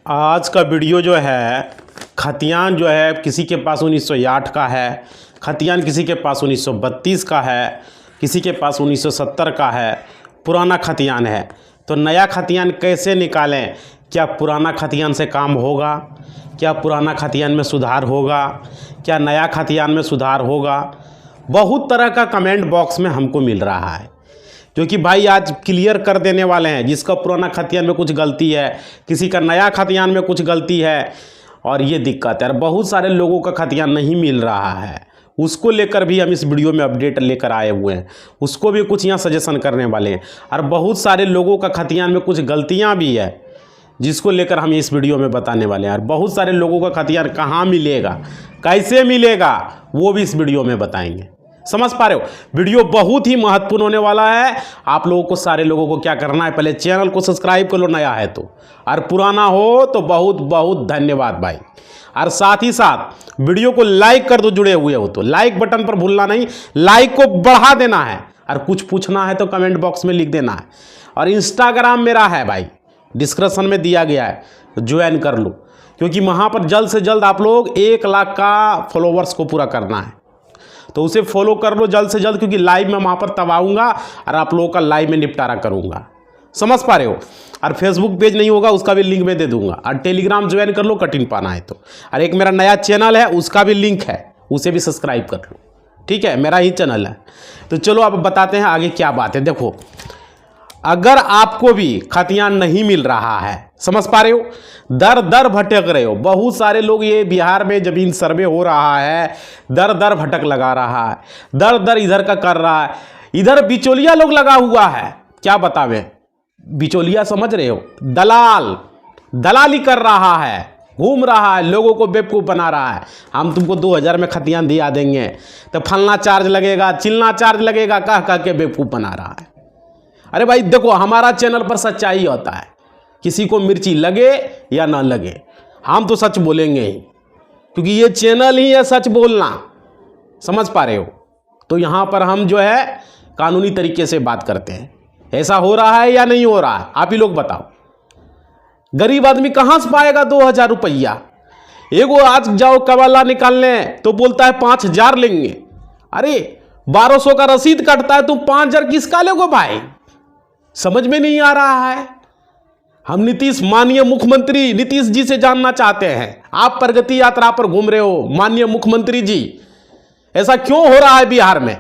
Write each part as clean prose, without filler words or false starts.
आज का वीडियो जो है खतियान जो है किसी के पास 1908 का है, खतियान किसी के पास 1932 का है, किसी के पास 1970 का है, पुराना खतियान है। तो नया खतियान कैसे निकालें? क्या पुराना खतियान से काम होगा? क्या पुराना खतियान में सुधार होगा? क्या नया खतियान में सुधार होगा? बहुत तरह का कमेंट बॉक्स में हमको मिल रहा है, क्योंकि भाई आज क्लियर कर देने वाले हैं। जिसका पुराना खतियान में कुछ गलती है, किसी का नया खतियान में कुछ गलती है, और ये दिक्कत है। और बहुत सारे लोगों का खतियान नहीं मिल रहा है, उसको लेकर भी हम इस वीडियो में अपडेट लेकर आए हुए हैं। उसको भी कुछ यहाँ सजेशन करने वाले हैं। और बहुत सारे लोगों का खतियान में कुछ गलतियाँ भी है, जिसको लेकर हम इस वीडियो में बताने वाले हैं। और बहुत सारे लोगों का खतियान कहाँ मिलेगा, कैसे मिलेगा, वो भी इस वीडियो में बताएंगे। समझ पा रहे हो? वीडियो बहुत ही महत्वपूर्ण होने वाला है। आप लोगों को, सारे लोगों को क्या करना है, पहले चैनल को सब्सक्राइब कर लो नया है तो, और पुराना हो तो बहुत बहुत धन्यवाद भाई। और साथ ही साथ वीडियो को लाइक कर दो, जुड़े हुए हो तो लाइक बटन पर भूलना नहीं, लाइक को बढ़ा देना है। और कुछ पूछना है तो कमेंट बॉक्स में लिख देना है। और इंस्टाग्राम मेरा है भाई, डिस्क्रिप्शन में दिया गया है, ज्वाइन कर लो, क्योंकि वहाँ पर जल्द से जल्द आप लोग 1 लाख का फॉलोवर्स को पूरा करना है। तो उसे फॉलो कर लो जल्द से जल्द, क्योंकि लाइव में वहाँ पर तब आऊँगा और आप लोगों का लाइव में निपटारा करूँगा। समझ पा रहे हो? और फेसबुक पेज नहीं होगा, उसका भी लिंक मैं दे दूँगा। और टेलीग्राम ज्वाइन कर लो, कटिंग पाना है तो। और एक मेरा नया चैनल है, उसका भी लिंक है, उसे भी सब्सक्राइब कर लो। ठीक है, मेरा ही चैनल है। तो चलो अब बताते हैं आगे क्या बात है। देखो, अगर आपको भी खतियान नहीं मिल रहा है, समझ पा रहे हो, दर दर भटक रहे हो। बहुत सारे लोग, ये बिहार में जमीन सर्वे हो रहा है, दर दर भटक लगा रहा है, दर दर इधर का कर रहा है, इधर बिचौलिया लोग लगा हुआ है। क्या बतावे, बिचौलिया समझ रहे हो, दलाल, दलाली कर रहा है, घूम रहा है, लोगों को बेवकूफ़ बना रहा है। हम तुमको 2000 में खतियान दिया देंगे, तो फलना चार्ज लगेगा, चिलना चार्ज लगेगा, कह कह के बेवकूफ़ बना रहा है। अरे भाई देखो, हमारा चैनल पर सच्चाई होता है, किसी को मिर्ची लगे या ना लगे, हम तो सच बोलेंगे ही, क्योंकि ये चैनल ही है सच बोलना। समझ पा रहे हो? तो यहाँ पर हम जो है कानूनी तरीके से बात करते हैं। ऐसा हो रहा है या नहीं हो रहा है, आप ही लोग बताओ। गरीब आदमी कहाँ से पाएगा 2000 रुपया? एगो आज जाओ कवाला निकालने तो बोलता है 5000 लेंगे। अरे 1200 का रसीद कटता है, तुम 5000 किसका लोगे भाई? समझ में नहीं आ रहा है। हम माननीय मुख्यमंत्री नीतीश जी से जानना चाहते हैं, आप प्रगति यात्रा पर घूम रहे हो, माननीय मुख्यमंत्री जी, ऐसा क्यों हो रहा है बिहार में?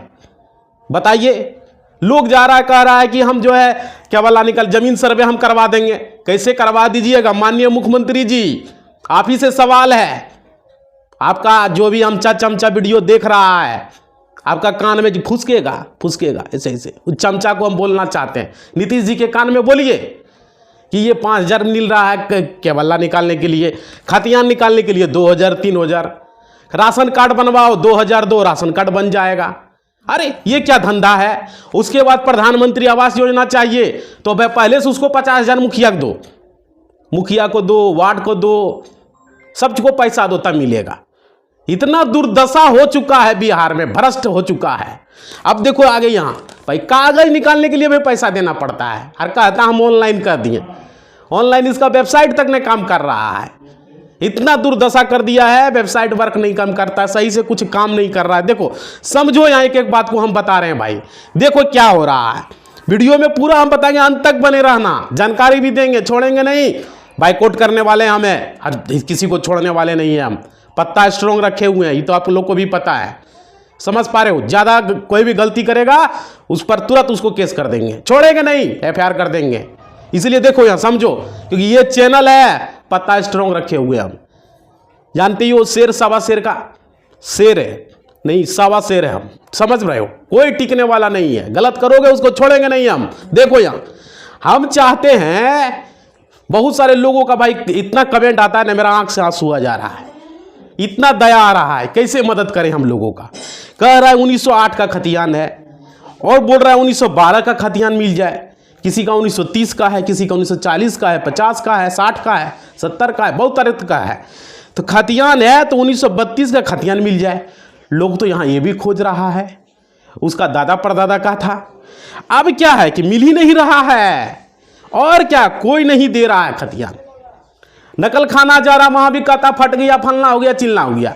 बताइए। लोग जा रहा है, कह रहा है कि हम जो है क्या वाला निकल जमीन सर्वे हम करवा देंगे। कैसे करवा दीजिएगा माननीय मुख्यमंत्री जी? आप ही से सवाल है। आपका जो भी अमचा चमचा वीडियो देख रहा है, आपका कान में फुसकेगा, फुसकेगा ऐसे ऐसे। उस चमचा को हम बोलना चाहते हैं, नीतीश जी के कान में बोलिए कि ये 5000 मिल रहा है केवल्ला निकालने के लिए, खतियान निकालने के लिए 2000 3000, राशन कार्ड बनवाओ 2000 दो राशन कार्ड बन जाएगा। अरे ये क्या धंधा है? उसके बाद प्रधानमंत्री आवास योजना चाहिए, तो भाई पहले से उसको 50,000 मुखिया को दो, मुखिया को दो, वार्ड को दो, सबको पैसा दो, तब मिलेगा। इतना दुर्दशा हो चुका है बिहार में, भ्रष्ट हो चुका है। अब देखो आगे, यहाँ भाई कागज निकालने के लिए भी पैसा देना पड़ता है, और कहता हम ऑनलाइन कर दिए। ऑनलाइन इसका वेबसाइट तक नहीं काम कर रहा है। इतना दुर्दशा कर दिया है, वेबसाइट वर्क नहीं काम करता, सही से कुछ काम नहीं कर रहा है। देखो समझो, यहाँ एक एक बात को हम बता रहे हैं भाई। देखो क्या हो रहा है, वीडियो में पूरा हम बताएंगे, अंत तक बने रहना, जानकारी भी देंगे, छोड़ेंगे नहीं। बाइकआउट करने वाले हमें, किसी को छोड़ने वाले नहीं है हम। पत्ता स्ट्रॉन्ग रखे हुए हैं, ये तो आप लोग को भी पता है। समझ पा रहे हो? ज़्यादा कोई भी गलती करेगा उस पर तुरंत उसको केस कर देंगे, छोड़ेंगे नहीं, FIR कर देंगे। इसलिए देखो यहाँ समझो, क्योंकि ये चैनल है, पत्ता स्ट्रॉन्ग रखे हुए हम। जानते ही हो, शेर सवा शेर का शेर है, नहीं सवा शेर है हम। समझ रहे हो? कोई टिकने वाला नहीं है, गलत करोगे उसको छोड़ेंगे नहीं हम। देखो यहाँ हम चाहते हैं, बहुत सारे लोगों का भाई इतना कमेंट आता है ना, मेरा आंख से आंसू आ जा रहा है, इतना दया आ रहा है। कैसे मदद करें हम लोगों का? कह रहा है 1908 का खतियान है, और बोल रहा है 1912 का खतियान मिल जाए, किसी का 1930 का है, किसी का 1940 का है, 50 का है, 60 का है, 70 का है, बहुत तरह का है। तो खतियान है तो 1932 का खतियान मिल जाए। लोग तो यहाँ ये भी खोज रहा है, उसका दादा परदादा का था। अब क्या है कि मिल ही नहीं रहा है, और क्या, कोई नहीं दे रहा है खतियान। नकल खाना जा रहा, वहां भी कहता फट गया, फलना हो गया, चिलना हो गया।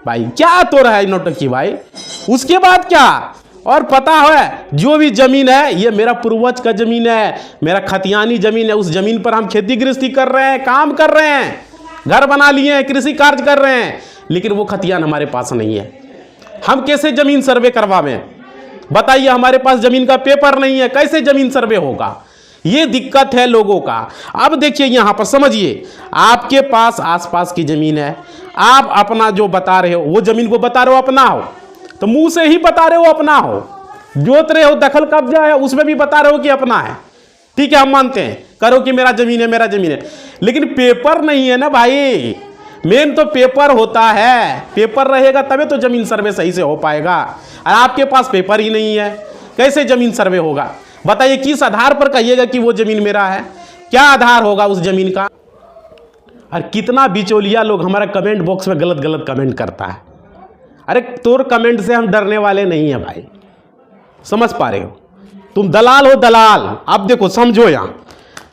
भाई क्या तो रहा है नौटंकी भाई। उसके बाद क्या, और पता है जो भी जमीन है ये मेरा पूर्वज का जमीन है, मेरा खतियानी जमीन है, उस जमीन पर हम खेती गृहस्थी कर रहे हैं, काम कर रहे हैं, घर बना लिए हैं, कृषि कार्य कर रहे हैं, लेकिन वो खतियान हमारे पास नहीं है। हम कैसे जमीन सर्वे करवावें बताइए, हमारे पास जमीन का पेपर नहीं है, कैसे जमीन सर्वे होगा। ये दिक्कत है लोगों का। अब देखिए यहां पर समझिए, आपके पास आसपास की जमीन है, आप अपना जो बता रहे हो वो जमीन को बता रहे हो अपना हो, तो मुंह से ही बता रहे हो अपना हो, जोत रहे हो दखल कब्जा है उसमें भी बता रहे हो कि अपना है, ठीक है हम मानते हैं, करो कि मेरा जमीन है, मेरा जमीन है, लेकिन पेपर नहीं है ना भाई। मेन तो पेपर होता है, पेपर रहेगा तभी तो जमीन सर्वे सही से हो पाएगा, और आपके पास पेपर ही नहीं है, कैसे जमीन सर्वे होगा बताइए। किस आधार पर कहिएगा कि वो जमीन मेरा है, क्या आधार होगा उस जमीन का। और कितना बिचौलिया लोग हमारा कमेंट बॉक्स में गलत गलत कमेंट करता है। अरे तोर कमेंट से हम डरने वाले नहीं है भाई, समझ पा रहे हो, तुम दलाल हो दलाल। अब देखो समझो, यहाँ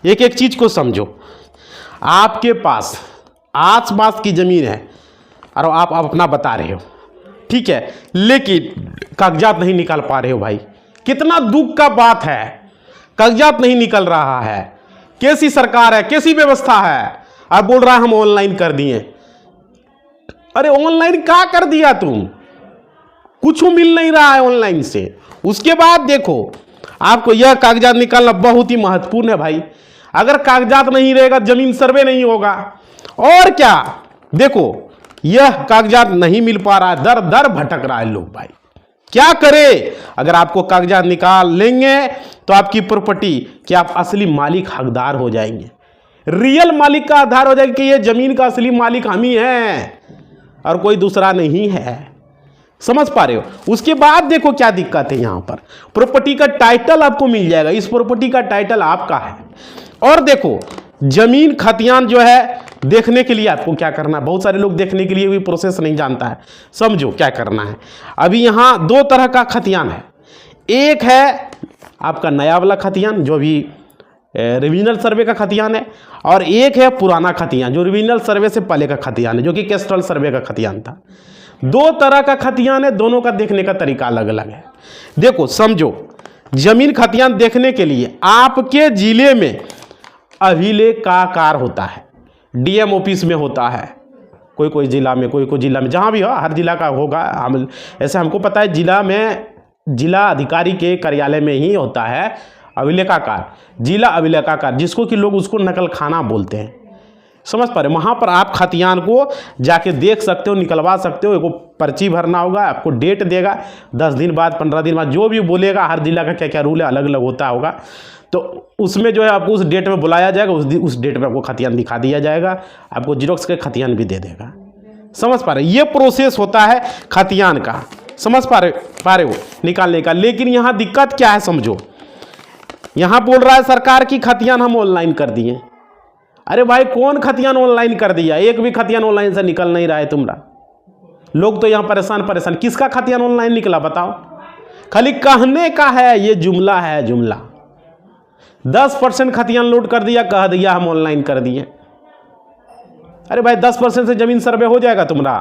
एक एक चीज को समझो। आपके पास आस पास की जमीन है और आप अपना बता रहे हो, ठीक है, लेकिन कागजात नहीं निकाल पा रहे हो भाई। कितना दुख का बात है, कागजात नहीं निकल रहा है। कैसी सरकार है, कैसी व्यवस्था है, अब बोल रहा है हम ऑनलाइन कर दिए। अरे ऑनलाइन क्या कर दिया तुम, कुछ मिल नहीं रहा है ऑनलाइन से। उसके बाद देखो आपको यह कागजात निकालना बहुत ही महत्वपूर्ण है भाई। अगर कागजात नहीं रहेगा जमीन सर्वे नहीं होगा। और क्या देखो, यह कागजात नहीं मिल पा रहा है, दर दर भटक रहा है लोग भाई, क्या करे। अगर आपको कागजात निकाल लेंगे तो आपकी प्रॉपर्टी कि आप असली मालिक हकदार हो जाएंगे, रियल मालिक का आधार हो जाएगा कि ये जमीन का असली मालिक हम ही हैं और कोई दूसरा नहीं है। समझ पा रहे हो। उसके बाद देखो क्या दिक्कत है, यहां पर प्रॉपर्टी का टाइटल आपको मिल जाएगा, इस प्रॉपर्टी का टाइटल आपका है। और देखो जमीन खतियान जो है देखने के लिए आपको क्या करना है, बहुत सारे लोग देखने के लिए भी प्रोसेस नहीं जानता है, समझो क्या करना है। अभी यहाँ दो तरह का खतियान है, एक है आपका नया वाला खतियान जो भी रिविजनल सर्वे का खतियान है, और एक है पुराना खतियान जो रिविजनल सर्वे से पहले का खतियान है, जो कि कैस्ट्रल सर्वे का खतियान था। दो तरह का खतियान है, दोनों का देखने का तरीका अलग अलग है। देखो समझो, जमीन खतियान देखने के लिए आपके जिले में अभिलेख का कार होता है, डीएम ऑफिस में होता है, कोई कोई जिला में, कोई कोई जिला में, जहाँ भी हो हर जिला का होगा। हम ऐसे हमको पता है जिला में, जिला अधिकारी के कार्यालय में ही होता है अभिलेखाकार, जिला अभिलेखाकार, जिसको कि लोग उसको नकल खाना बोलते हैं। समझ पा रहे, वहाँ पर आप खतियान को जाके देख सकते हो, निकलवा सकते हो। एक पर्ची भरना होगा, आपको डेट देगा, 10 दिन बाद 15 दिन बाद जो भी बोलेगा, हर जिला का क्या क्या रूल है अलग अलग होता होगा, तो उसमें जो है आपको उस डेट में बुलाया जाएगा, उस डेट में आपको खतियान दिखा दिया जाएगा, आपको जीरोक्स के खतियान भी दे देगा। समझ पा रहे, ये प्रोसेस होता है खतियान का, समझ पा रहे हो निकालने का। लेकिन यहाँ दिक्कत क्या है समझो, यहाँ बोल रहा है सरकार की खतियान हम ऑनलाइन कर दिए। अरे भाई कौन खतियान ऑनलाइन कर दिया, एक भी खतियान ऑनलाइन से निकल नहीं रहा है तुम्हारा। लोग तो यहाँ परेशान, किसका खतियान ऑनलाइन निकला बताओ। खाली कहने का है, ये जुमला है, जुमला। 10% खतियान लोड कर दिया, कह दिया हम ऑनलाइन कर दिए। अरे भाई 10% से जमीन सर्वे हो जाएगा तुम्हारा।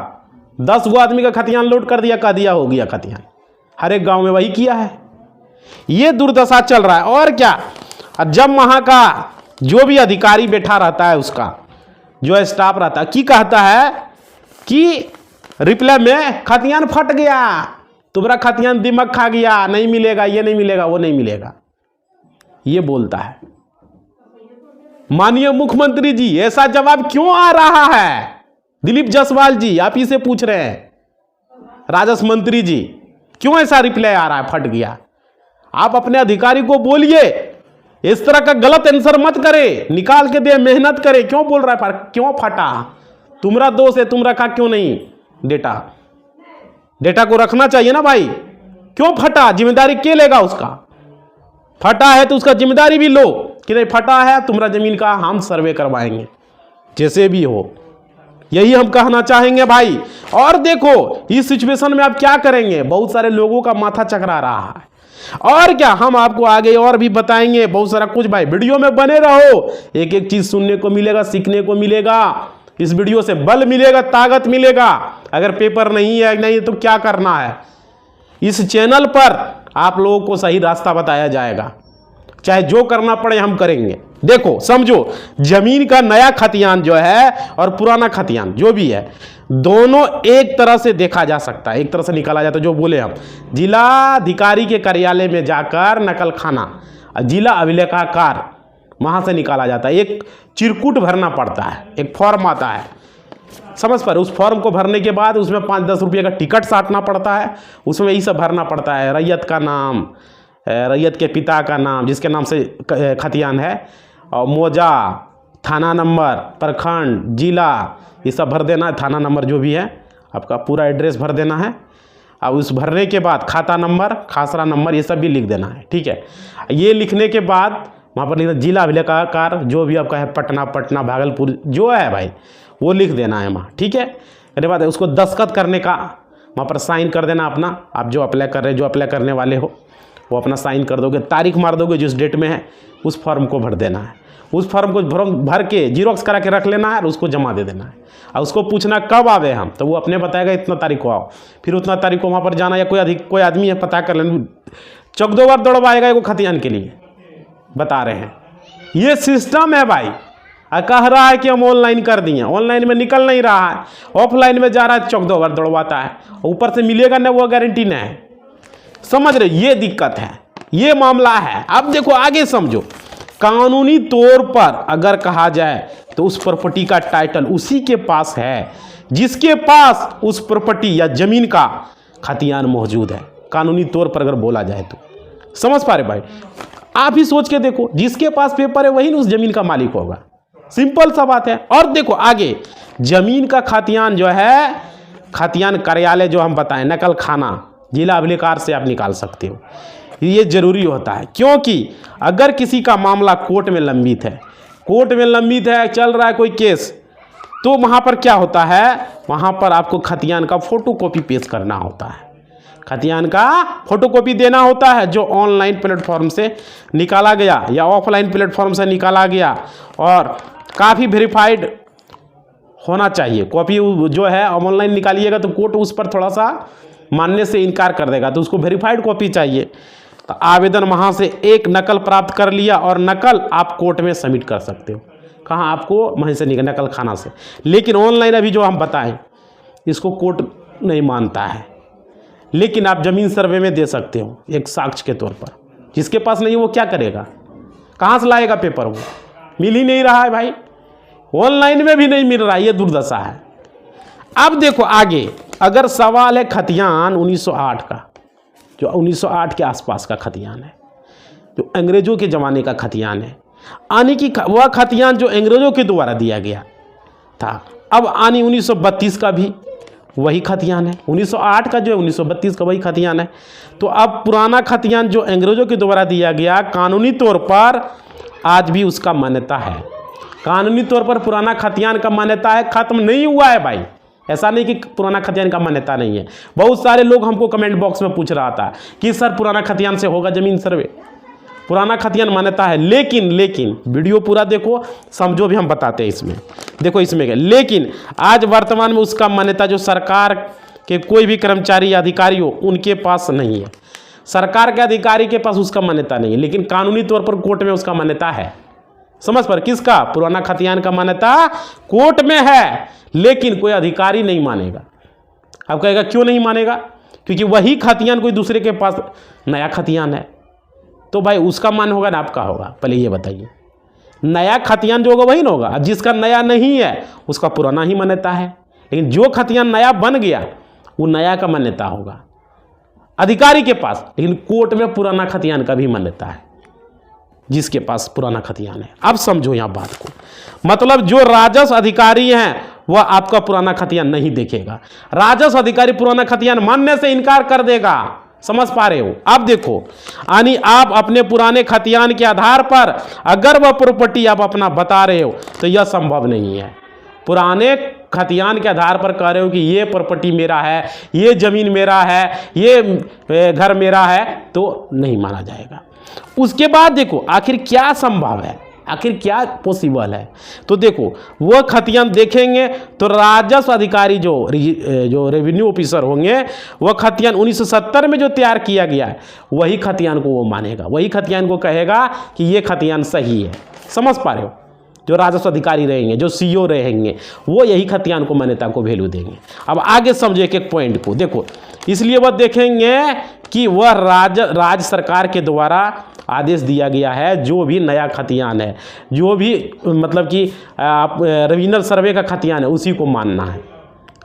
10 गो आदमी का खतियान लोड कर दिया, कह दिया हो गया खतियान। हर एक गांव में वही किया है, ये दुर्दशा चल रहा है। और क्या, जब वहां का जो भी अधिकारी बैठा रहता है, उसका जो स्टाफ रहता है, की कहता है कि रिप्लाई में खतियान फट गया, तुम्हारा खतियान दिमाग खा गया, नहीं मिलेगा, ये नहीं मिलेगा, वो नहीं मिलेगा, ये बोलता है। माननीय मुख्यमंत्री जी ऐसा जवाब क्यों आ रहा है? दिलीप जायसवाल जी आप ही से पूछ रहे हैं, राजस्व मंत्री जी क्यों ऐसा रिप्लाई आ रहा है फट गया? आप अपने अधिकारी को बोलिए, इस तरह का गलत आंसर मत करे, निकाल के दे, मेहनत करे। क्यों बोल रहा है क्यों फटा? तुम्हारा दोष है, तुम रखा क्यों नहीं डेटा को रखना चाहिए ना भाई। क्यों फटा, जिम्मेदारी के लेगा उसका? फटा है तो उसका जिम्मेदारी भी लो कि नहीं फटा है, तुम्हारा जमीन का हम सर्वे करवाएंगे, जैसे भी हो। यही हम कहना चाहेंगे भाई। और देखो इस सिचुएशन में आप क्या करेंगे, बहुत सारे लोगों का माथा चकरा रहा है। और क्या, हम आपको आगे और भी बताएंगे बहुत सारा कुछ। भाई वीडियो में बने रहो, एक एक चीज सुनने को मिलेगा, सीखने को मिलेगा। इस वीडियो से बल मिलेगा, ताकत मिलेगा। अगर पेपर नहीं है नहीं तो क्या करना है, इस चैनल पर आप लोगों को सही रास्ता बताया जाएगा, चाहे जो करना पड़े हम करेंगे। देखो समझो, जमीन का नया खतियान जो है और पुराना खतियान जो भी है, दोनों एक तरह से देखा जा सकता है, एक तरह से निकाला जाता है। जो बोले हम, जिलाधिकारी के कार्यालय में जाकर नकल खाना, जिला अभिलेखाकार, वहां से निकाला जाता है। एक चिरकुट भरना पड़ता है, एक फॉर्म आता है, समझ पर। उस फॉर्म को भरने के बाद उसमें 5-10 रुपये का टिकट साटना पड़ता है, उसमें यही सब भरना पड़ता है। रैयत का नाम, रैयत के पिता का नाम जिसके नाम से खतियान है, और मौजा, थाना नंबर, प्रखंड, जिला, ये सब भर देना है। थाना नंबर जो भी है, आपका पूरा एड्रेस भर देना है। और उस भरने के बाद खाता नंबर, खासरा नंबर, ये सब भी लिख देना है, ठीक है। ये लिखने के बाद वहाँ पर जिला अभिलेखाकार जो भी आपका है, पटना, भागलपुर जो है भाई, वो लिख देना है वहाँ, ठीक है। उसके बाद उसको दस्तखत करने का, वहाँ पर साइन कर देना अपना। आप जो अप्लाई कर रहे, जो अप्लाई करने वाले हो, वो अपना साइन कर दोगे, तारीख मार दोगे जिस डेट में है, उस फॉर्म को भर देना है। उस फॉर्म को भर के जीरोक्स करा के रख लेना है और उसको जमा दे देना है। और उसको पूछना कब आवे हम, तो वो अपने बताएगा इतना तारीख को आओ, फिर उतना तारीख को वहाँ पर जाना। या कोई आदमी है पता कर लेना, चौक 2 बार दौड़वाएगा वो खतियान के लिए, बता रहे हैं। ये सिस्टम है भाई। कह रहा है कि हम ऑनलाइन कर दिए, ऑनलाइन में निकल नहीं रहा है, ऑफलाइन में जा रहा है, चौक 2 बार दौड़वाता है, ऊपर से मिलेगा ना, वो गारंटी नहीं है। समझ रहे, ये दिक्कत है, ये मामला है। अब देखो आगे समझो, कानूनी तौर पर अगर कहा जाए तो उस प्रॉपर्टी का टाइटल उसी के पास है जिसके पास उस प्रॉपर्टी या जमीन का खतियान मौजूद है। कानूनी तौर पर अगर बोला जाए तो, समझ पा रहे भाई। आप ही सोच के देखो, जिसके पास पेपर है वही उस जमीन का मालिक होगा, सिंपल सा बात है। और देखो आगे, जमीन का खतियान जो है, खतियान कार्यालय जो हम बताएं, नकल खाना, जिला अभिलेखाकार से आप निकाल सकते हो। ये जरूरी होता है, क्योंकि अगर किसी का मामला कोर्ट में लंबित है, चल रहा है कोई केस, तो वहाँ पर क्या होता है, वहाँ पर आपको खतियान का फोटोकॉपी पेश करना होता है, खतियान का फोटोकॉपी देना होता है, जो ऑनलाइन प्लेटफॉर्म से निकाला गया या ऑफलाइन प्लेटफॉर्म से निकाला गया, और काफ़ी वेरीफाइड होना चाहिए। कॉपी जो है ऑनलाइन निकालिएगा तो कोर्ट उस पर थोड़ा सा मानने से इनकार कर देगा, तो उसको वेरीफाइड कॉपी चाहिए। तो आवेदन वहाँ से एक नकल प्राप्त कर लिया और नकल आप कोर्ट में सबमिट कर सकते हो। कहाँ, आपको वहीं से नकल खाना से। लेकिन ऑनलाइन अभी जो हम बताएं, इसको कोर्ट नहीं मानता है, लेकिन आप ज़मीन सर्वे में दे सकते हो एक साक्ष्य के तौर पर। जिसके पास नहीं वो क्या करेगा, कहाँ से लाएगा पेपर, वो मिल ही नहीं रहा है भाई, ऑनलाइन में भी नहीं मिल रहा है, ये दुर्दशा है। अब देखो आगे, अगर सवाल है खतियान 1908 का, जो 1908 के आसपास का खतियान है, जो अंग्रेजों के ज़माने का खतियान है, आने की वह खतियान जो अंग्रेजों के द्वारा दिया गया था। अब आनी 1932 का भी वही खतियान है, 1908 का जो है 1932 का वही खतियान है। तो अब पुराना खतियान जो अंग्रेजों के द्वारा दिया गया, कानूनी तौर पर आज भी उसका मान्यता है। कानूनी तौर पर पुराना खतियान का मान्यता है, खत्म नहीं हुआ है भाई। ऐसा नहीं कि पुराना खतियान का मान्यता नहीं है। बहुत सारे लोग हमको कमेंट बॉक्स में पूछ रहा था कि सर पुराना खतियान से होगा ज़मीन सर्वे, पुराना खतियान मान्यता है। लेकिन वीडियो पूरा देखो, समझो भी हम बताते हैं इसमें। देखो इसमें क्या, लेकिन आज वर्तमान में उसका मान्यता जो सरकार के कोई भी कर्मचारी या अधिकारी हो उनके पास नहीं है। सरकार के अधिकारी के पास उसका मान्यता नहीं है, लेकिन कानूनी तौर पर कोर्ट में उसका मान्यता है। समझ पर, किसका, पुराना खतियान का मान्यता कोर्ट में है, लेकिन कोई अधिकारी नहीं मानेगा। अब कहेगा क्यों नहीं मानेगा, क्योंकि वही खतियान कोई दूसरे के पास नया खतियान है, तो भाई उसका मान होगा ना आपका होगा। पहले ये बताइए, नया खतियान जो होगा वही ना होगा। जिसका नया नहीं है उसका पुराना ही मान्यता है, लेकिन जो खतियान नया बन गया वो नया का मान्यता होगा अधिकारी के पास, लेकिन कोर्ट में पुराना खतियान का भी मान्यता है जिसके पास पुराना खतियान है। अब समझो यहाँ बात को, मतलब जो राजस्व अधिकारी हैं वह आपका पुराना खतियान नहीं देखेगा। राजस्व अधिकारी पुराना खतियान मानने से इनकार कर देगा। समझ पा रहे हो। अब देखो, यानी आप अपने पुराने खतियान के आधार पर अगर वह प्रॉपर्टी आप अपना बता रहे हो तो यह संभव नहीं है। पुराने खतियान के आधार पर कह रहे हो कि ये प्रॉपर्टी मेरा है, ये ज़मीन मेरा है, ये घर मेरा है, तो नहीं माना जाएगा। उसके बाद देखो आखिर क्या संभव है, आखिर क्या पॉसिबल है। तो देखो वह खतियान देखेंगे तो राजस्व अधिकारी जो रेवेन्यू ऑफिसर होंगे, वह खतियान 1970 में जो तैयार किया गया है वही खतियान को वो मानेगा, वही खतियान को कहेगा कि ये खतियान सही है। समझ पा रहे हो? जो राजस्व अधिकारी रहेंगे, जो सीईओ रहेंगे, वो यही खतियान को मान्यता को वैल्यू देंगे। अब आगे समझो एक एक पॉइंट को। देखो इसलिए वह देखेंगे कि वह राज्य सरकार के द्वारा आदेश दिया गया है, जो भी नया खतियान है, जो भी मतलब कि आप रिविजनल सर्वे का खतियान है, उसी को मानना है।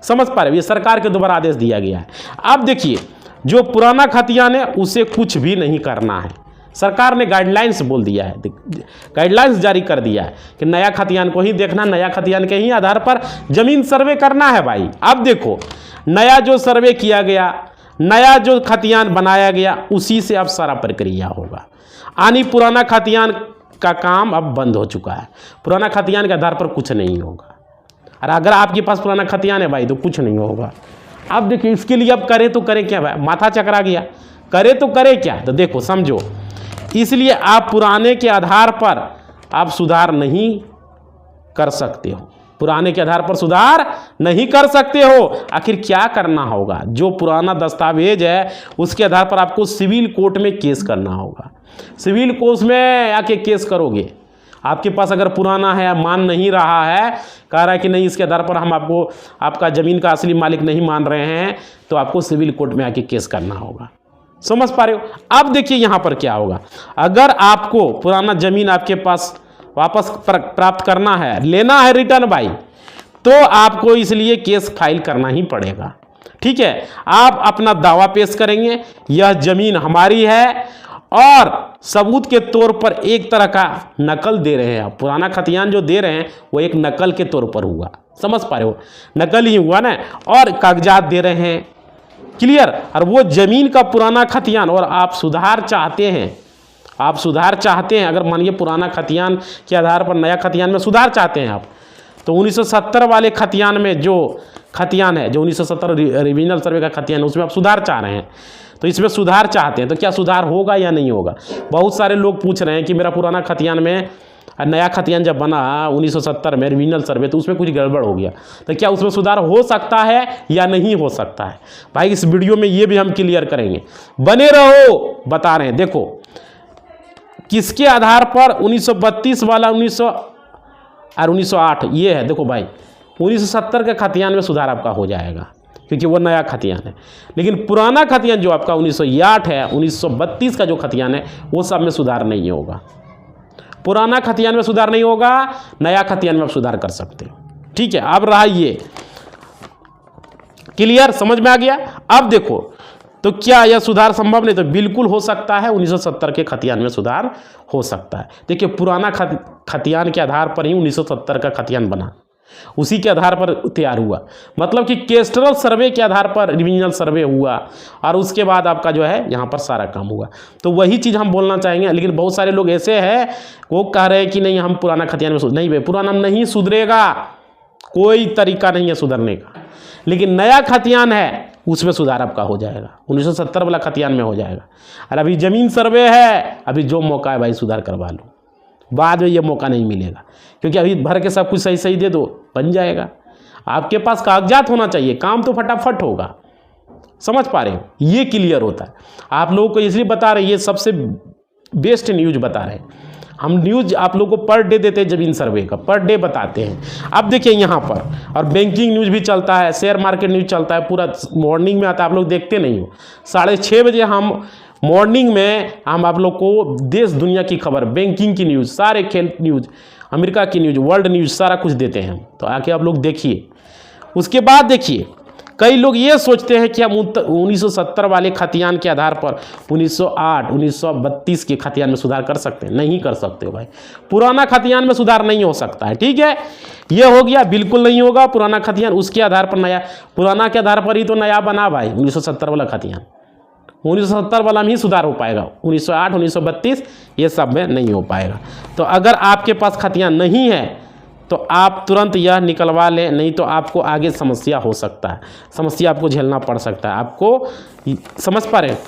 समझ पा रहे हो? ये सरकार के द्वारा आदेश दिया गया है। अब देखिए जो पुराना खतियान है उसे कुछ भी नहीं करना है। सरकार ने गाइडलाइंस बोल दिया है, गाइडलाइंस जारी कर दिया है कि नया खतियान को ही देखना, नया खतियान के ही आधार पर जमीन सर्वे करना है भाई। अब देखो नया जो सर्वे किया गया, नया जो खतियान बनाया गया, उसी से अब सारा प्रक्रिया होगा। यानी पुराना खतियान का काम अब बंद हो चुका है, पुराना खतियान के आधार पर कुछ नहीं होगा। और अगर आपके पास पुराना खतियान है भाई तो कुछ नहीं होगा। अब देखिए इसके लिए अब करें तो करें क्या भाई, माथा चकरा गया, करें तो करें क्या। तो देखो समझो, इसलिए आप पुराने के आधार पर आप सुधार नहीं कर सकते हो, पुराने के आधार पर सुधार नहीं कर सकते हो। आखिर क्या करना होगा, जो पुराना दस्तावेज है उसके आधार पर आपको सिविल कोर्ट में केस करना होगा। सिविल कोर्ट में आके केस करोगे, आपके पास अगर पुराना है, मान नहीं रहा है, कह रहा है कि नहीं इसके आधार पर हम आपको आपका ज़मीन का असली मालिक नहीं मान रहे हैं, तो आपको सिविल कोर्ट में आके केस करना होगा। समझ पा रहे हो? अब देखिए यहाँ पर क्या होगा, अगर आपको पुराना ज़मीन आपके पास वापस प्राप्त करना है, लेना है रिटर्न भाई, तो आपको इसलिए केस फाइल करना ही पड़ेगा। ठीक है, आप अपना दावा पेश करेंगे, यह ज़मीन हमारी है, और सबूत के तौर पर एक तरह का नकल दे रहे हैं आप। पुराना खतियान जो दे रहे हैं वो एक नकल के तौर पर हुआ। समझ पा रहे हो? नकल ही हुआ ना, और कागजात दे रहे हैं। क्लियर? और वो ज़मीन का पुराना खतियान, और आप सुधार चाहते हैं, आप सुधार चाहते हैं, अगर मानिए पुराना खतियान के आधार पर नया खतियान में सुधार चाहते हैं आप, तो 1970 वाले खतियान में जो खतियान है, जो 1970 रिविजनल सर्वे का खतियान है, उसमें आप सुधार चाह रहे हैं, तो इसमें सुधार चाहते हैं, तो क्या सुधार होगा या नहीं होगा? बहुत सारे लोग पूछ रहे हैं कि मेरा पुराना खतियान में नया खतियान जब बना 1970 में रिविजनल सर्वे, तो उसमें कुछ गड़बड़ हो गया, तो क्या उसमें सुधार हो सकता है या नहीं हो सकता है? भाई इस वीडियो में ये भी हम क्लियर करेंगे, बने रहो, बता रहे हैं। देखो किसके आधार पर 1932 वाला 1908 ये है, देखो भाई 1970 के खतियान में सुधार आपका हो जाएगा क्योंकि वो नया खतियान है। लेकिन पुराना खतियान जो आपका 1908 है, 1932 का जो खतियान है, वो सब में सुधार नहीं होगा। पुराना खतियान में सुधार नहीं होगा, नया खतियान में आप सुधार कर सकते हो। ठीक है, अब रहा ये क्लियर, समझ में आ गया? अब देखो तो क्या यह सुधार संभव नहीं? तो बिल्कुल हो सकता है, 1970 के खतियान में सुधार हो सकता है। देखिए पुराना खतियान के आधार पर ही 1970 का खतियान बना, उसी के आधार पर तैयार हुआ, मतलब कि कैस्ट्रल सर्वे के आधार पर रिविजनल सर्वे हुआ, और उसके बाद आपका जो है यहाँ पर सारा काम हुआ। तो वही चीज़ हम बोलना चाहेंगे। लेकिन बहुत सारे लोग ऐसे हैं वो कह रहे हैं कि नहीं हम पुराना खतियान में नहीं भाई, पुराना नहीं सुधरेगा, कोई तरीका नहीं है सुधरने का। लेकिन नया खतियान है उसमें सुधार आपका हो जाएगा, 1970 वाला खतियान में हो जाएगा। और अभी ज़मीन सर्वे है, अभी जो मौका है भाई सुधार करवा लो, बाद में ये मौका नहीं मिलेगा, क्योंकि अभी भर के सब कुछ सही सही दे दो, बन जाएगा। आपके पास कागजात होना चाहिए, काम तो फटाफट होगा। समझ पा रहे हो? ये क्लियर होता है। आप लोगों को इसलिए बता रहे हैं, ये सबसे बेस्ट न्यूज़ बता रहे हैं हम। न्यूज़ आप लोगों को पर डे देते हैं, ज़मीन सर्वे का पर डे बताते हैं। अब देखिए यहाँ पर, और बैंकिंग न्यूज़ भी चलता है, शेयर मार्केट न्यूज़ चलता है, पूरा मॉर्निंग में आता है, आप लोग देखते नहीं हो। 6:30 बजे हम मॉर्निंग में हम आप लोग को देश दुनिया की खबर, बैंकिंग की न्यूज़, सारे खेल न्यूज़, अमेरिका की न्यूज़, वर्ल्ड न्यूज़, सारा कुछ देते हैं हम। तो आके आप लोग देखिए। उसके बाद देखिए कई लोग ये सोचते हैं कि हम 1970 वाले खतियान के आधार पर 1908, 1932 के खतियान में सुधार कर सकते हैं। नहीं कर सकते हो भाई, पुराना खतियान में सुधार नहीं हो सकता है। ठीक है, ये हो गया, बिल्कुल नहीं होगा पुराना खतियान, उसके आधार पर नया, पुराना के आधार पर ही तो नया बना भाई 1970 वाला खतियान। 1970 वाला में ही सुधार हो पाएगा, 1908, 1932 ये सब में नहीं हो पाएगा। तो अगर आपके पास खतियान नहीं है तो आप तुरंत यह निकलवा लें, नहीं तो आपको आगे समस्या हो सकता है, समस्या आपको झेलना पड़ सकता है। आपको समझ पा रहे हैं,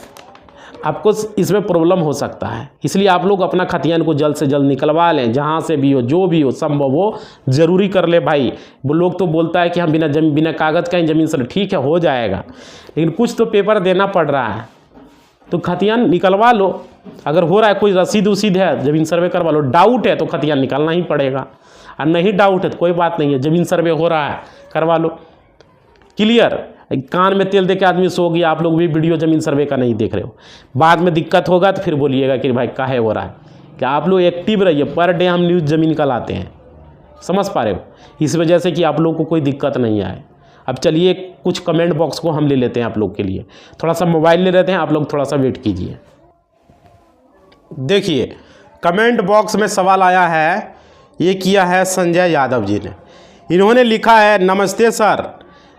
आपको इसमें प्रॉब्लम हो सकता है। इसलिए आप लोग अपना खतियान को जल्द से जल्द निकलवा लें, जहाँ से भी हो, जो भी हो संभव हो ज़रूरी कर ले भाई। वो लोग तो बोलता है कि हम बिना कागज़ का ही ज़मीन सर्वे, ठीक है हो जाएगा, लेकिन कुछ तो पेपर देना पड़ रहा है, तो खतियान निकलवा लो। अगर हो रहा है कोई रसीद उसीद है, ज़मीन सर्वे करवा लो। डाउट है तो खतियान निकालना ही पड़ेगा, और नहीं डाउट है तो कोई बात नहीं है, ज़मीन सर्वे हो रहा है करवा लो। क्लियर। कान में तेल दे के आदमी सो गया, आप लोग भी वीडियो ज़मीन सर्वे का नहीं देख रहे हो, बाद में दिक्कत होगा तो फिर बोलिएगा कि भाई काहे हो रहा है। क्या आप लोग एक्टिव रहिए, पर डे हम न्यूज़ ज़मीन का लाते हैं, समझ पा रहे हो, इस वजह से कि आप लोग को कोई दिक्कत नहीं आए। अब चलिए कुछ कमेंट बॉक्स को हम ले लेते हैं आप लोग के लिए, थोड़ा सा मोबाइल ले लेते हैं, आप लोग थोड़ा सा वेट कीजिए। देखिए कमेंट बॉक्स में सवाल आया है, ये किया है संजय यादव जी ने। इन्होंने लिखा है, नमस्ते सर,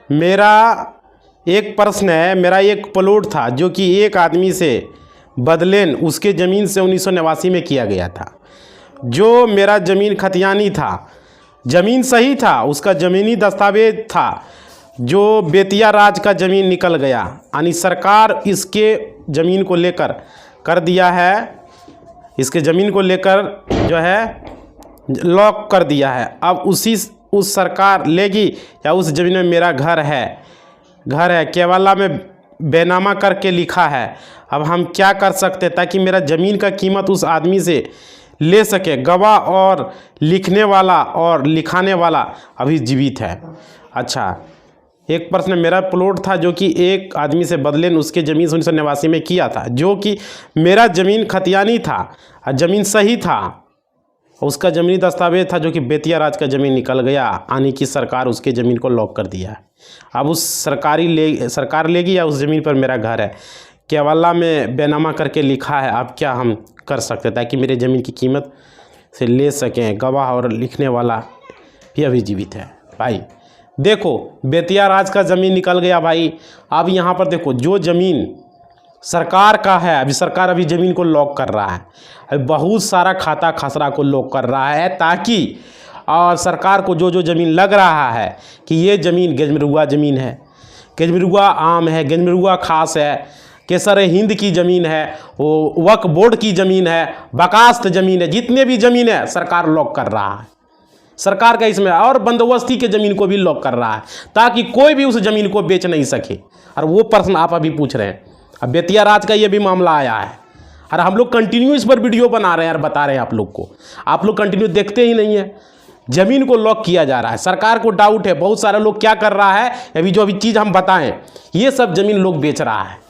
मेरा एक प्रश्न है। मेरा एक प्लॉट था जो कि एक आदमी से बदलेन उसके ज़मीन से 1989 में किया गया था। जो मेरा ज़मीन खतियानी था, ज़मीन सही था, उसका ज़मीनी दस्तावेज था, जो बेतिया राज का ज़मीन निकल गया, यानी सरकार इसके ज़मीन को लेकर कर दिया है, इसके ज़मीन को लेकर जो है लॉक कर दिया है। अब उस सरकार लेगी या उस ज़मीन में मेरा घर है केवला में बेनामा करके लिखा है। अब हम क्या कर सकते ताकि मेरा ज़मीन का कीमत उस आदमी से ले सके। गवाह और लिखने वाला और लिखाने वाला अभी जीवित है। अच्छा, एक प्रश्न, मेरा प्लॉट था जो कि एक आदमी से बदले उसके ज़मीन 1989 में किया था, जो कि मेरा ज़मीन खतियानी था और ज़मीन सही था, उसका ज़मीनी दस्तावेज था, जो कि बेतिया राज का ज़मीन निकल गया, यानी कि सरकार उसके ज़मीन को लॉक कर दिया है। अब उस सरकार लेगी या उस ज़मीन पर मेरा घर है, केवला में बेनामा करके लिखा है। अब क्या हम कर सकते ताकि मेरे ज़मीन की कीमत से ले सकें। गवाह और लिखने वाला भी अभी जीवित है। भाई देखो, बेतिया राज का ज़मीन निकल गया भाई। अब यहाँ पर देखो, जो ज़मीन सरकार का है, अभी सरकार अभी ज़मीन को लॉक कर रहा है, अभी बहुत सारा खाता खसरा को लॉक कर रहा है, ताकि और सरकार को जो ज़मीन लग रहा है कि ये ज़मीन गेजमरुआ ज़मीन है, गेजमरुआ आम है, गेजमरुआ खास है, केसर हिंद की ज़मीन है, वो वक्फ बोर्ड की ज़मीन है, बकास्त ज़मीन है, जितने भी ज़मीन है सरकार लॉक कर रहा है। सरकार का इसमें और बंदोबस्ती के ज़मीन को भी लॉक कर रहा है, ताकि कोई भी उस ज़मीन को बेच नहीं सके। और वो प्रश्न आप अभी पूछ रहे हैं, अब बेतिया राज का ये भी मामला आया है, और हम लोग कंटिन्यू इस पर वीडियो बना रहे हैं और बता रहे हैं आप लोग को। आप लोग कंटिन्यू देखते ही नहीं है। ज़मीन को लॉक किया जा रहा है, सरकार को डाउट है। बहुत सारे लोग क्या कर रहा है, अभी चीज़ हम बताएं, ये सब ज़मीन लोग बेच रहा है।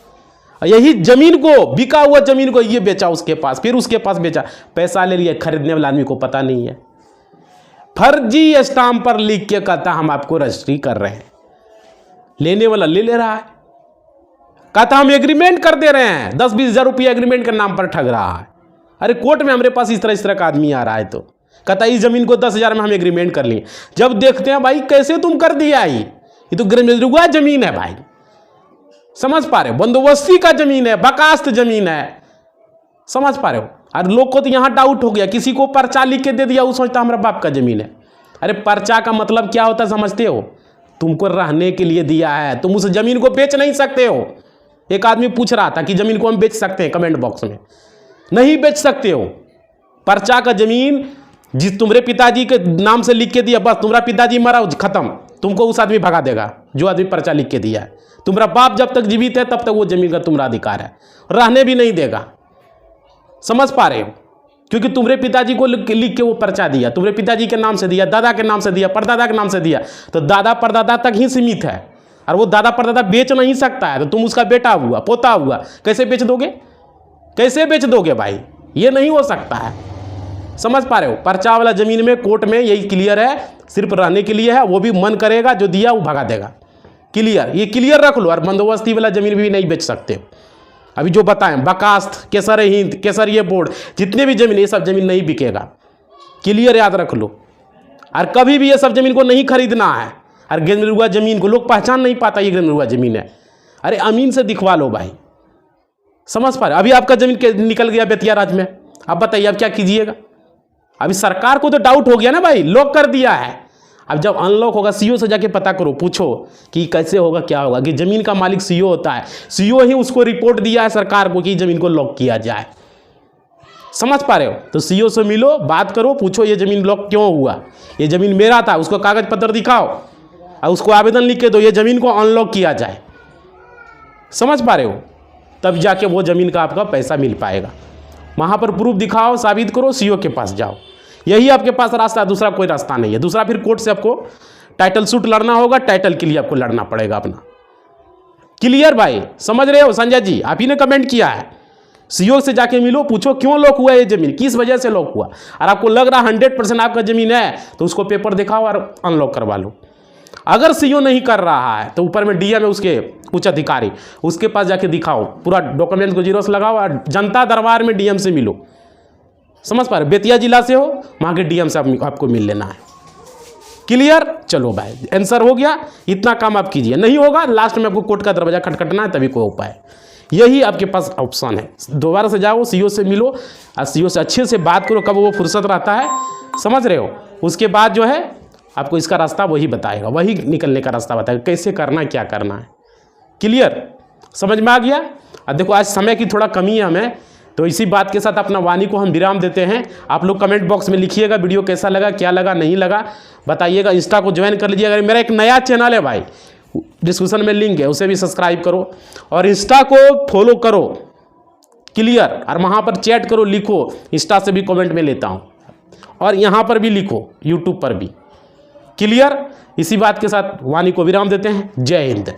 यही ज़मीन को, बिका हुआ ज़मीन को ये बेचा उसके पास, फिर उसके पास बेचा, पैसा ले लिया। खरीदने वाला आदमी को पता नहीं है, फर्जी स्टाम्प पर लिख के कहता हम आपको रजिस्ट्री कर रहे हैं। लेने वाला ले रहा है, कहता हम एग्रीमेंट कर दे रहे हैं, 10-20 हज़ार रुपया एग्रीमेंट के नाम पर ठग रहा है। अरे कोर्ट में हमारे पास इस तरह का आदमी आ रहा है, तो कहता इस ज़मीन को 10,000 में हम एग्रीमेंट कर लिए। जब देखते हैं भाई कैसे तुम कर दिया, ये तो गेजमरुआ ज़मीन है भाई, समझ पा रहे हो, बंदोबस्ती का ज़मीन है, बकास्त ज़मीन है, समझ पा रहे हो। और लोग को तो यहाँ डाउट हो गया, किसी को पर्चा लिख के दे दिया, वो सोचता हमारा बाप का ज़मीन है। अरे पर्चा का मतलब क्या होता है समझते हो? तुमको रहने के लिए दिया है, तुम उस ज़मीन को बेच नहीं सकते हो। एक आदमी पूछ रहा था कि ज़मीन को हम बेच सकते हैं, कमेंट बॉक्स में, नहीं बेच सकते हो। पर्चा का ज़मीन जिस तुम्हारे पिताजी के नाम से लिख के दिया, बस तुम्हारा पिताजी मरा खत्म, तुमको उस आदमी भगा देगा जो आदमी पर्चा लिख के दिया है। तुम्हारा बाप जब तक जीवित है तब तक वो ज़मीन का तुम्हारा अधिकार है, रहने भी नहीं देगा, समझ पा रहे हो? क्योंकि तुम्हारे पिताजी को लिख के वो पर्चा दिया, तुम्हारे पिताजी के नाम से दिया, दादा के नाम से दिया, परदादा के नाम से दिया, तो दादा परदादा तक ही सीमित है, और वो दादा परदादा बेच नहीं सकता है। तो तुम उसका बेटा हुआ, पोता हुआ, कैसे बेच दोगे? कैसे बेच दोगे भाई? ये नहीं हो सकता है, समझ पा रहे हो? पर्चा वाला ज़मीन में कोर्ट में यही क्लियर है, सिर्फ रहने के लिए है, वो भी मन करेगा जो दिया वो भगा देगा। क्लियर, ये क्लियर रख लो। और बंदोबस्ती वाला ज़मीन भी नहीं बेच सकते हो। अभी जो बताएं, बकास्त, केसर हिंद, केसर ये बोर्ड, जितने भी ज़मीन, ये सब ज़मीन नहीं बिकेगा। क्लियर याद रख लो। और कभी भी ये सब ज़मीन को नहीं खरीदना है। और गेजमरुआ ज़मीन को लोग पहचान नहीं पाता ये गेजमरुआ ज़मीन है। अरे अमीन से दिखवा लो भाई, समझ पा रहे? अभी आपका ज़मीन निकल गया बेतिया राज में, अब बताइए अब क्या कीजिएगा? अभी सरकार को तो डाउट हो गया ना भाई, लॉक कर दिया है। अब जब अनलॉक होगा सीईओ से जाके पता करो, पूछो कि कैसे होगा क्या होगा, कि ज़मीन का मालिक सीईओ होता है, सीईओ ही उसको रिपोर्ट दिया है सरकार को कि ज़मीन को लॉक किया जाए। समझ पा रहे हो? तो सीईओ से मिलो, बात करो, पूछो ये ज़मीन लॉक क्यों हुआ, ये ज़मीन मेरा था, उसको कागज़ पत्र दिखाओ और उसको आवेदन लिख के दो ये ज़मीन को अनलॉक किया जाए। समझ पा रहे हो? तब जाके वो ज़मीन का आपका पैसा मिल पाएगा। वहाँ पर प्रूफ दिखाओ, साबित करो, सीईओ के पास जाओ, यही आपके पास रास्ता है, दूसरा कोई रास्ता नहीं है। दूसरा फिर कोर्ट से आपको टाइटल सूट लड़ना होगा, टाइटल के लिए आपको लड़ना पड़ेगा अपना। क्लियर भाई? समझ रहे हो? संजय जी आप ही ने कमेंट किया है, सीईओ से जाके मिलो, पूछो क्यों लॉक हुआ ये ज़मीन, किस वजह से लॉक हुआ, और आपको लग रहा 100% आपका ज़मीन है तो उसको पेपर दिखाओ और अनलॉक करवा लो। अगर सीईओ नहीं कर रहा है तो ऊपर में डीएम है उसके उच्च अधिकारी, उसके पास जाके दिखाओ, पूरा डॉक्यूमेंट को जीरोस लगाओ और जनता दरबार में डीएम से मिलो। समझ पा रहे? बेतिया जिला से हो, वहाँ के डीएम से आपको मिल लेना है। क्लियर? चलो भाई आंसर हो गया, इतना काम आप कीजिए। नहीं होगा लास्ट में आपको कोर्ट का दरवाजा खटखटना है, तभी कोई उपाय, यही आपके पास ऑप्शन है। दोबारा से जाओ, सीईओ से मिलो और सीईओ से अच्छे से बात करो, कब वो फुर्सत रहता है, समझ रहे हो? उसके बाद जो है आपको इसका रास्ता वही बताएगा, वही निकलने का रास्ता बताएगा, कैसे करना है, क्या करना है। क्लियर? समझ में आ गया? अब देखो आज समय की थोड़ा कमी है हमें, तो इसी बात के साथ अपना वाणी को हम विराम देते हैं। आप लोग कमेंट बॉक्स में लिखिएगा वीडियो कैसा लगा, क्या लगा, नहीं लगा, बताइएगा। इंस्टा को ज्वाइन कर लीजिएगा, मेरा एक नया चैनल है भाई, डिस्क्रिप्शन में लिंक है, उसे भी सब्सक्राइब करो और इंस्टा को फॉलो करो। क्लियर? और वहाँ पर चैट करो, लिखो, इंस्टा से भी कमेंट में लेता हूँ और यहाँ पर भी लिखो, यूट्यूब पर भी। क्लियर? इसी बात के साथ वाणी को विराम देते हैं। जय हिंद।